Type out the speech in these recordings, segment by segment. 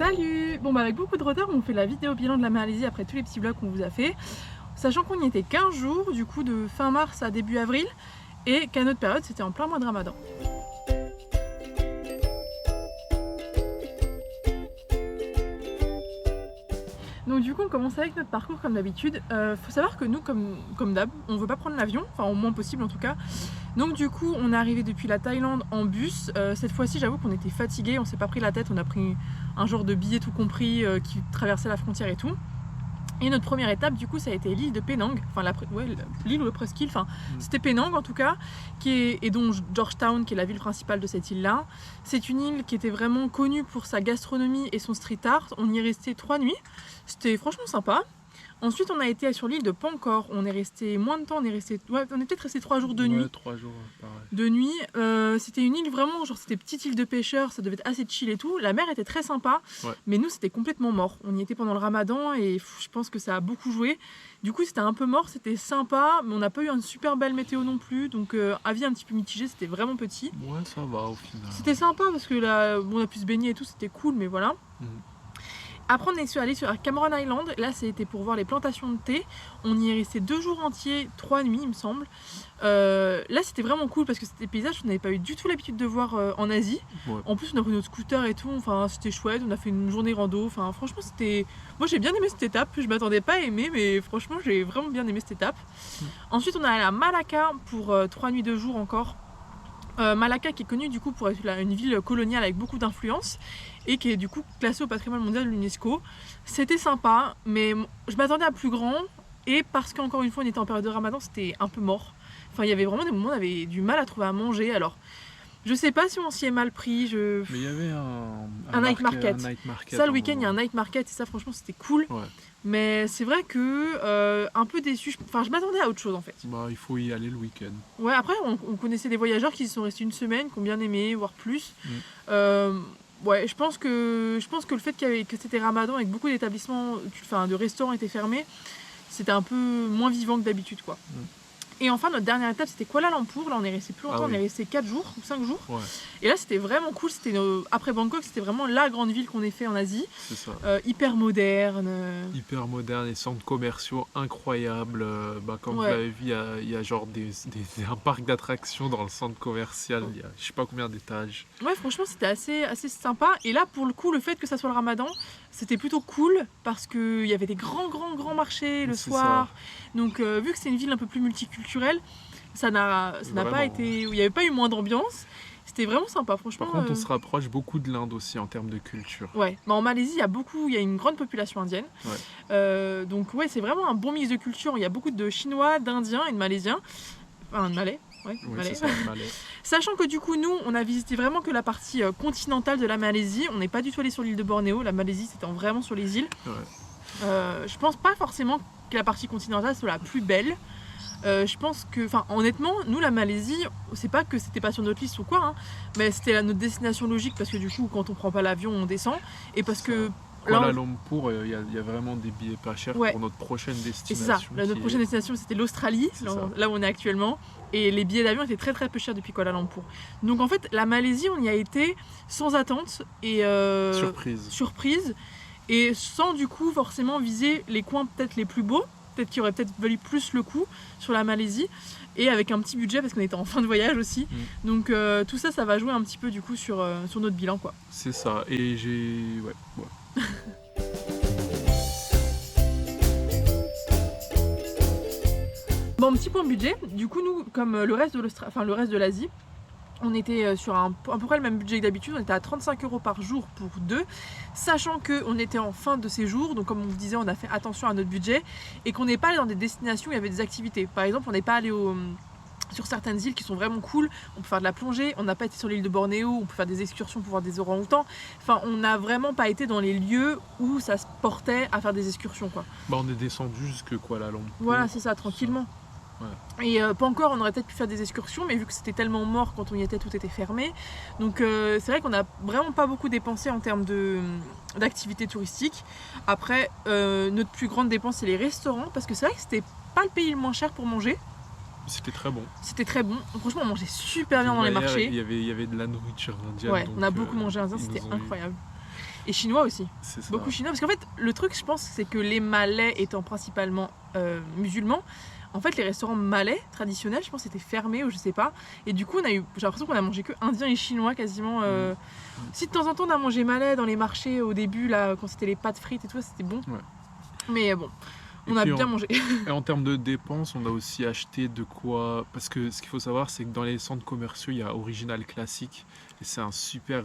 Salut! Bon avec beaucoup de retard on fait la vidéo bilan de la Malaisie après tous les petits vlogs qu'on vous a fait. Sachant qu'on y était 15 jours, du coup de fin mars à début avril, et qu'à notre période c'était en plein mois de Ramadan. Donc du coup on commence avec notre parcours comme d'habitude. Faut savoir que nous comme d'hab, on veut pas prendre l'avion, enfin au moins possible en tout cas. Donc du coup on est arrivé depuis la Thaïlande en bus. Cette fois-ci j'avoue qu'on était fatigués, on s'est pas pris la tête, on a pris un genre de billet tout compris qui traversait la frontière et tout. Et notre première étape du coup ça a été l'île de Penang, enfin l'île ou le presqu'île, enfin c'était Penang en tout cas, et dont Georgetown qui est la ville principale de cette île là. C'est une île qui était vraiment connue pour sa gastronomie et son street art. On y est resté 3 nuits, c'était franchement sympa. Ensuite on a été sur l'île de Pankor, on est resté moins de temps, on est peut-être resté 3 jours de nuit. Ouais, 3 jours pareil. De nuit, c'était une île vraiment, genre c'était petite île de pêcheurs, ça devait être assez chill et tout. La mer était très sympa, ouais. Mais nous c'était complètement mort. On y était pendant le ramadan et je pense que ça a beaucoup joué. Du coup c'était un peu mort, c'était sympa, mais on n'a pas eu une super belle météo non plus. Donc avis un petit peu mitigé, c'était vraiment petit. Ouais ça va au final. C'était sympa parce que là, on a pu se baigner et tout, c'était cool, mais voilà. Après on est allé sur Cameron Island, là c'était pour voir les plantations de thé. On y est resté 2 jours entiers, 3 nuits il me semble. Là c'était vraiment cool parce que c'était des paysages qu'on n'avait pas eu du tout l'habitude de voir en Asie. Ouais. En plus on a pris notre scooter et tout, enfin c'était chouette, on a fait une journée rando, enfin franchement c'était... Moi j'ai bien aimé cette étape, je m'attendais pas à aimer mais franchement j'ai vraiment bien aimé cette étape. Ensuite on est allé à Malacca pour 3 nuits 2 jours encore. Malacca qui est connue du coup pour être une ville coloniale avec beaucoup d'influence et qui est du coup classée au patrimoine mondial de l'UNESCO. C'était sympa mais je m'attendais à plus grand et parce qu'encore une fois on était en période de Ramadan, c'était un peu mort. Enfin il y avait vraiment des moments où on avait du mal à trouver à manger, alors je sais pas si on s'y est mal pris. Mais il y avait un night market. Ça le week-end il y a un night market et ça franchement c'était cool. Ouais. Mais c'est vrai que un peu déçu, enfin je m'attendais à autre chose en fait. Bah il faut y aller le week-end. Ouais après on connaissait des voyageurs qui sont restés une semaine, qui ont bien aimé, voire plus. Ouais je pense que le fait que c'était Ramadan et que beaucoup d'établissements, de restaurants étaient fermés, c'était un peu moins vivant que d'habitude quoi. Et enfin notre dernière étape c'était Kuala Lumpur, là on est resté plus longtemps, on est resté 4 jours ou 5 jours. Ouais. Et là c'était vraiment cool, après Bangkok c'était vraiment la grande ville qu'on ait fait en Asie. C'est ça. Hyper moderne. Hyper moderne, les centres commerciaux incroyables. Comme vous l'avez vu, il y a genre un parc d'attractions dans le centre commercial, il y a je sais pas combien d'étages. Ouais franchement c'était assez sympa. Et là pour le coup le fait que ça soit le Ramadan, c'était plutôt cool parce qu'il y avait des grands marchés le soir. Donc vu que c'est une ville un peu plus multiculturelle, ça n'a pas été... Il n'y avait pas eu moins d'ambiance. C'était vraiment sympa franchement. Par contre on se rapproche beaucoup de l'Inde aussi en termes de culture. Ouais, en Malaisie il y a une grande population indienne. Ouais. Donc ouais c'est vraiment un bon mix de culture. Il y a beaucoup de Chinois, d'Indiens et de Malaisiens. Enfin de Malais. Ouais, c'est ça, Malais. Sachant que du coup nous on a visité vraiment que la partie continentale de la Malaisie. On n'est pas du tout allé sur l'île de Bornéo. La Malaisie c'était vraiment sur les îles. Ouais. Je pense pas forcément que la partie continentale soit la plus belle. Je pense que, honnêtement, nous la Malaisie, c'est pas que c'était pas sur notre liste ou quoi, hein, mais c'était notre destination logique parce que du coup, quand on prend pas l'avion, on descend et parce que. Kuala Lumpur, il y a vraiment des billets pas chers pour notre prochaine destination. C'est ça. Notre prochaine destination, c'était l'Australie, là où on est actuellement, et les billets d'avion étaient très très peu chers depuis Kuala Lumpur. Donc en fait, la Malaisie, on y a été sans attente et surprise. Et sans du coup forcément viser les coins peut-être les plus beaux, peut-être qui auraient peut-être valu plus le coup sur la Malaisie, et avec un petit budget parce qu'on était en fin de voyage aussi. Donc tout ça va jouer un petit peu du coup sur notre bilan quoi. C'est ça, et ouais. Bon, petit point budget, du coup nous comme le reste de l'Asie, on était sur à peu près le même budget que d'habitude, on était à 35 € par jour pour 2, sachant qu'on était en fin de séjour, donc comme on vous disait, on a fait attention à notre budget et qu'on n'est pas allé dans des destinations où il y avait des activités. Par exemple, on n'est pas allé sur certaines îles qui sont vraiment cool, on peut faire de la plongée, on n'a pas été sur l'île de Bornéo, on peut faire des excursions pour voir des orang-outans. Enfin, on n'a vraiment pas été dans les lieux où ça se portait à faire des excursions quoi. On est descendu jusque Kuala Lumpur. Voilà, c'est ça, tranquillement. Ouais. Et pas encore, on aurait peut-être pu faire des excursions, mais vu que c'était tellement mort quand on y était, tout était fermé. Donc c'est vrai qu'on n'a vraiment pas beaucoup dépensé en termes d'activités touristiques. Après, notre plus grande dépense, c'est les restaurants, parce que c'est vrai que c'était pas le pays le moins cher pour manger. C'était très bon. C'était très bon. Franchement, on mangeait super bien dans les marchés. Il y avait de la nourriture indienne. Ouais, on a beaucoup mangé indien, c'était incroyable. Et chinois aussi. C'est ça. Beaucoup chinois. Parce qu'en fait, le truc, je pense, c'est que les Malais étant principalement musulmans, en fait, les restaurants malais traditionnels, je pense, étaient fermés ou je sais pas. Et du coup, j'ai l'impression qu'on a mangé que indien et chinois quasiment. Si de temps en temps on a mangé malais dans les marchés au début, là, quand c'était les pâtes frites et tout, c'était bon. Ouais. Mais bon. Et On a puis, bien mangé. Et en termes de dépenses, on a aussi acheté de quoi. Parce que ce qu'il faut savoir, c'est que dans les centres commerciaux, il y a Original Classic. Et c'est un super,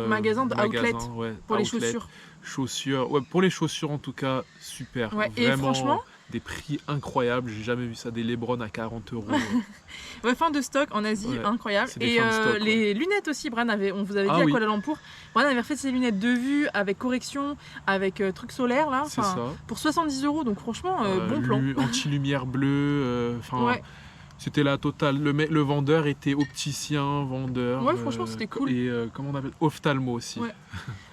Magasin de outlet ouais, pour les outlet. chaussures. Chaussures. Ouais, pour les chaussures, en tout cas, super. Ouais, et Vraiment, franchement, des prix incroyables. J'ai jamais vu ça. Des Lebron à 40 €. ouais, fin de stock en Asie, Ouais, incroyable. c'est des Et fins de stock, les lunettes aussi, on vous avait dit Ah à oui. Kuala Lumpur. Bran avait refait ses lunettes de vue avec correction, avec truc solaire là, C'est ça. pour 70 €. Donc franchement, bon plan. Anti-lumière bleue. Ouais. C'était la totale. Le vendeur était opticien, vendeur. Ouais, franchement, c'était cool. Et comment on appelle, ophtalmo aussi. Ouais.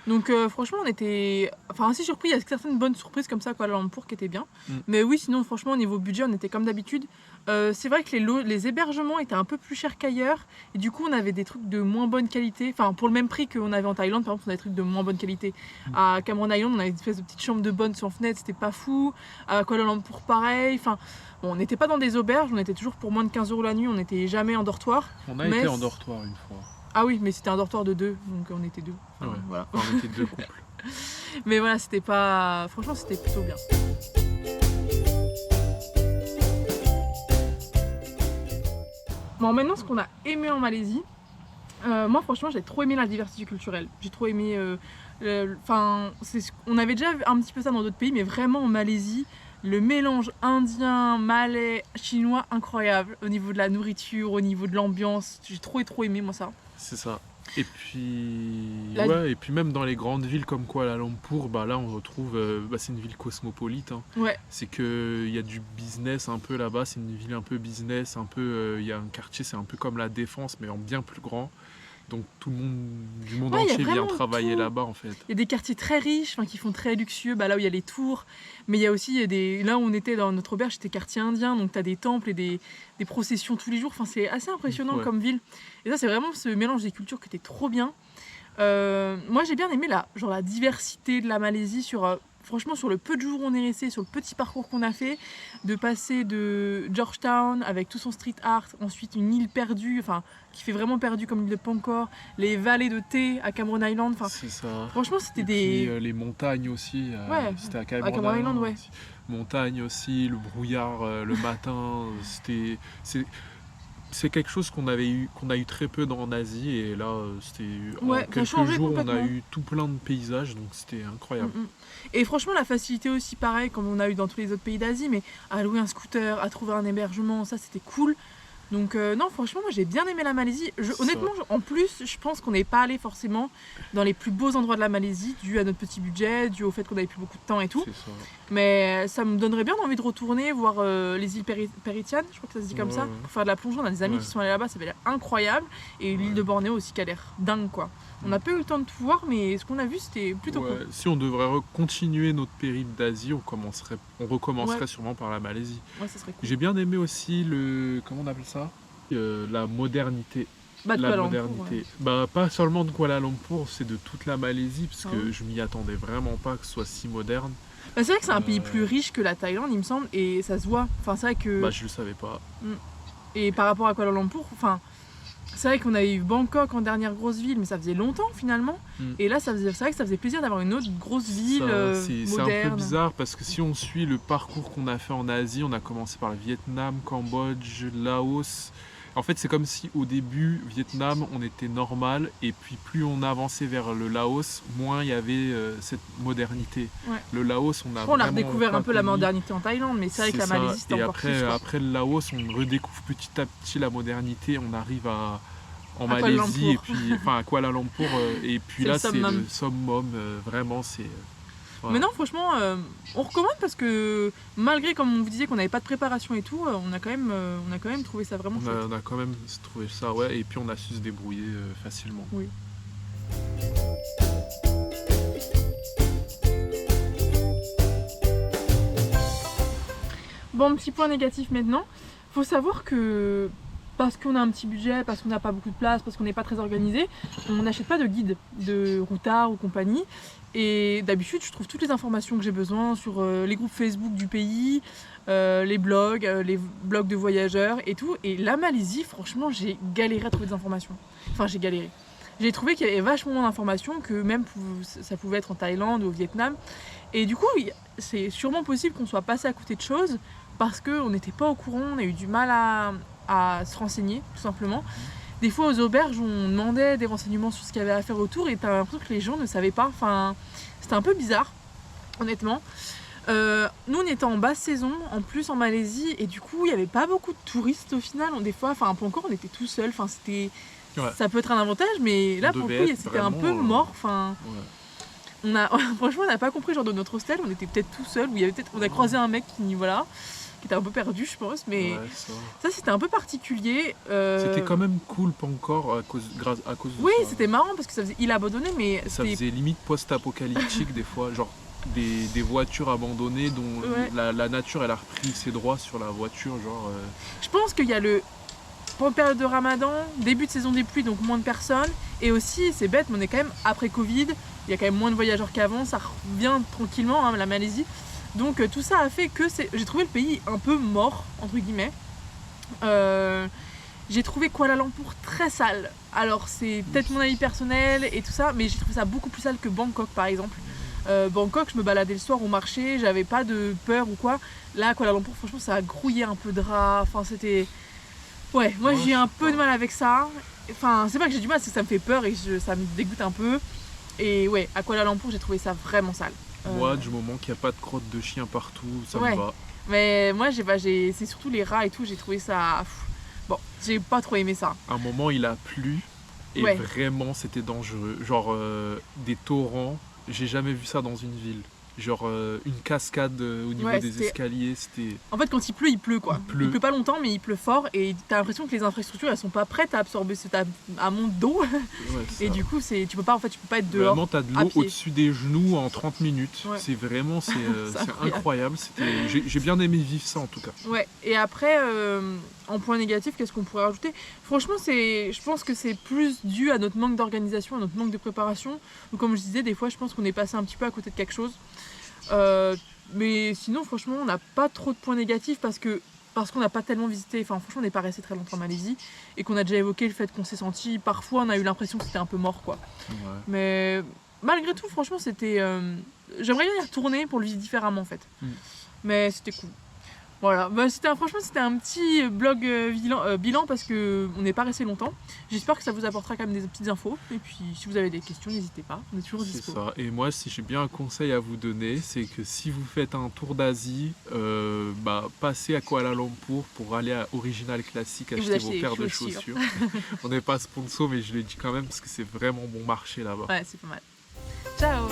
Donc franchement, on était assez surpris. Il y a certaines bonnes surprises comme ça à Kuala Lumpur qui étaient bien. Mais oui, sinon franchement au niveau budget, on était comme d'habitude. C'est vrai que les hébergements étaient un peu plus chers qu'ailleurs. Et du coup, on avait des trucs de moins bonne qualité. Enfin, pour le même prix qu'on avait en Thaïlande, par exemple, on avait des trucs de moins bonne qualité. À Cameron Island, on avait une espèce de petite chambre de bonne sans fenêtre, c'était pas fou. À Kuala Lumpur, pareil. Enfin, bon, on n'était pas dans des auberges, on était toujours pour moins de 15 € la nuit. On n'était jamais en dortoir. On a été en dortoir une fois. Ah oui, mais c'était un dortoir de 2, donc on était 2. Ouais. Voilà. Enfin, on était 2 couples. Mais voilà, c'était pas. Franchement, c'était plutôt bien. Bon, maintenant, ce qu'on a aimé en Malaisie, moi, franchement, j'ai trop aimé la diversité culturelle. J'ai trop aimé. On avait déjà vu un petit peu ça dans d'autres pays, mais vraiment en Malaisie, le mélange indien, malais, chinois, incroyable. Au niveau de la nourriture, au niveau de l'ambiance, j'ai trop aimé, moi, ça. C'est ça. Et puis, et puis même dans les grandes villes comme Kuala Lumpur, là on retrouve, c'est une ville cosmopolite. Hein. Ouais. C'est qu'il y a du business un peu là-bas, c'est une ville un peu business, un peu, il y a un quartier, c'est un peu comme la Défense, mais en bien plus grand. Donc tout le monde du monde entier vient travailler là-bas en fait. Il y a des quartiers très riches, qui font très luxueux, là où il y a les tours. Mais il y a aussi là où on était dans notre auberge, c'était quartier indien, donc tu as des temples et des processions tous les jours. Enfin, c'est assez impressionnant comme ville. Et ça, c'est vraiment ce mélange des cultures qui était trop bien. Moi, j'ai bien aimé la diversité de la Malaisie franchement, sur le peu de jours où on est resté, sur le petit parcours qu'on a fait, de passer de Georgetown avec tout son street art, ensuite une île perdue, qui fait vraiment perdue comme l'île de Pankor, les vallées de thé à Cameron Island. C'est ça. Franchement, c'était puis, les montagnes aussi. C'était à Cameron Island, ouais. Montagnes aussi, le brouillard le matin. C'est quelque chose qu'on a eu très peu en Asie, et là en quelques jours on a eu tout plein de paysages, donc c'était incroyable. Et franchement, la facilité aussi, pareil comme on a eu dans tous les autres pays d'Asie, mais à louer un scooter, à trouver un hébergement, ça c'était cool. Donc non, franchement, moi j'ai bien aimé la Malaisie. Honnêtement, en plus, je pense qu'on n'est pas allé forcément dans les plus beaux endroits de la Malaisie, dû à notre petit budget, dû au fait qu'on avait plus beaucoup de temps et tout. C'est ça. Mais ça me donnerait bien envie de retourner, voir les îles Perhentian, je crois que ça se dit comme ça, pour faire de la plongée. On a des amis qui sont allés là-bas, ça avait l'air incroyable. Et l'île de Bornéo aussi qui a l'air dingue, quoi. On n'a pas eu le temps de tout voir, mais ce qu'on a vu, c'était plutôt cool. Si on devrait continuer notre périple d'Asie, on recommencerait sûrement par la Malaisie. Ouais, ça serait cool. J'ai bien aimé aussi comment on appelle ça, la modernité. La modernité. Pas seulement de Kuala Lumpur, c'est de toute la Malaisie, parce que je m'y attendais vraiment pas que ce soit si moderne. C'est vrai que c'est un pays plus riche que la Thaïlande, il me semble, et ça se voit. C'est vrai que. Je le savais pas. Et par rapport à Kuala Lumpur, c'est vrai qu'on avait eu Bangkok en dernière grosse ville, mais ça faisait longtemps finalement. Et là, c'est vrai que ça faisait plaisir d'avoir une autre grosse ville moderne. C'est un peu bizarre parce que si on suit le parcours qu'on a fait en Asie, on a commencé par le Vietnam, Cambodge, Laos. En fait, c'est comme si au début, Vietnam, on était normal, et puis plus on avançait vers le Laos, moins il y avait cette modernité. Ouais. Le Laos, on a redécouvert un peu la modernité en Thaïlande, mais c'est vrai que la Malaisie, c'était encore plus. Après le Laos, on redécouvre petit à petit la modernité, on arrive en Malaisie, et puis à Kuala Lumpur, et puis là, c'est le summum, vraiment, c'est... Mais non, franchement, on recommande parce que malgré, comme on vous disait, qu'on n'avait pas de préparation et tout, on a quand même trouvé ça vraiment chouette. On a quand même trouvé ça, ouais, et puis on a su se débrouiller facilement. Oui. Bon, petit point négatif maintenant. Faut savoir que parce qu'on a un petit budget, parce qu'on n'a pas beaucoup de place, parce qu'on n'est pas très organisé, on n'achète pas de guide de routard ou compagnie. Et d'habitude, je trouve toutes les informations que j'ai besoin sur les groupes Facebook du pays, les blogs de voyageurs et tout. Et la Malaisie, franchement, j'ai galéré à trouver des informations. Enfin, j'ai galéré. J'ai trouvé qu'il y avait vachement moins d'informations que même ça pouvait être en Thaïlande ou au Vietnam. Et du coup, c'est sûrement possible qu'on soit passé à côté de choses parce qu'on n'était pas au courant, on a eu du mal à se renseigner, tout simplement. Des fois aux auberges on demandait des renseignements sur ce qu'il y avait à faire autour et t'as l'impression que les gens ne savaient pas, enfin c'était un peu bizarre honnêtement. Nous on était en basse saison en plus en Malaisie et du coup il n'y avait pas beaucoup de touristes au final, des fois, enfin pour encore on était tout seul, enfin c'était, ça peut être un avantage mais là pour le coup c'était un peu mort, enfin franchement on n'a pas compris genre de notre hostel, on était peut-être tout seul, ou il y avait peut-être, on a croisé un mec qui voilà, qui était un peu perdu je pense, mais ça c'était un peu particulier. C'était quand même cool, pas encore à cause de oui, ça. c'était marrant parce que ça faisait île abandonnée, mais ça faisait limite post-apocalyptique des fois, genre des voitures abandonnées dont la nature elle a repris ses droits sur la voiture, genre. Je pense qu'il y a pour la période de Ramadan, début de saison des pluies, donc moins de personnes, et aussi c'est bête mais on est quand même après Covid, il y a quand même moins de voyageurs qu'avant, ça revient tranquillement hein, la Malaisie. Donc tout ça a fait que j'ai trouvé le pays un peu mort, entre guillemets. J'ai trouvé Kuala Lumpur très sale. Alors c'est peut-être mon avis personnel et tout ça, mais j'ai trouvé ça beaucoup plus sale que Bangkok par exemple. Bangkok, je me baladais le soir au marché, j'avais pas de peur ou quoi. Là, Kuala Lumpur, franchement, ça a grouillé un peu de rats. Enfin, c'était... Ouais, moi j'ai un peu de mal avec ça. Enfin, c'est pas que j'ai du mal, c'est que ça me fait peur et ça me dégoûte un peu. Et ouais, à Kuala Lumpur, j'ai trouvé ça vraiment sale. Moi, du moment qu'il n'y a pas de crottes de chien partout, ça me va. Mais moi, c'est surtout les rats et tout, j'ai trouvé ça... Bon, j'ai pas trop aimé ça. À un moment, il a plu et vraiment, c'était dangereux. Genre, des torrents, j'ai jamais vu ça dans une ville. Genre, une cascade au niveau des escaliers, c'était... En fait, quand il pleut quoi. Il pleut pas longtemps, mais il pleut fort et t'as l'impression que les infrastructures, elles sont pas prêtes à absorber cet amont d'eau. Et du coup, tu peux pas être dehors. Vraiment, t'as de l'eau au-dessus des genoux en 30 minutes. C'est vraiment, c'est incroyable. J'ai bien aimé vivre ça en tout cas. Ouais, et après, en point négatif, qu'est-ce qu'on pourrait rajouter ? Franchement, je pense que c'est plus dû à notre manque d'organisation, à notre manque de préparation. Donc, comme je disais, des fois, je pense qu'on est passé un petit peu à côté de quelque chose. Mais sinon, franchement, on n'a pas trop de points négatifs parce qu'on n'a pas tellement visité, enfin franchement on n'est pas resté très longtemps en Malaisie et qu'on a déjà évoqué le fait qu'on s'est senti, parfois on a eu l'impression que c'était un peu mort quoi. Mais malgré tout franchement c'était, j'aimerais bien y retourner pour le vivre différemment en fait. Mais c'était cool. Voilà, franchement c'était un petit blog bilan parce qu'on n'est pas resté longtemps. J'espère que ça vous apportera quand même des petites infos. Et puis si vous avez des questions, n'hésitez pas, on est toujours dispo. C'est ça, et moi si j'ai bien un conseil à vous donner, c'est que si vous faites un tour d'Asie, passez à Kuala Lumpur pour aller à Original Classic, acheter vos paires de chaussures. On n'est pas sponsor mais je le dis quand même parce que c'est vraiment bon marché là-bas. Ouais, c'est pas mal. Ciao.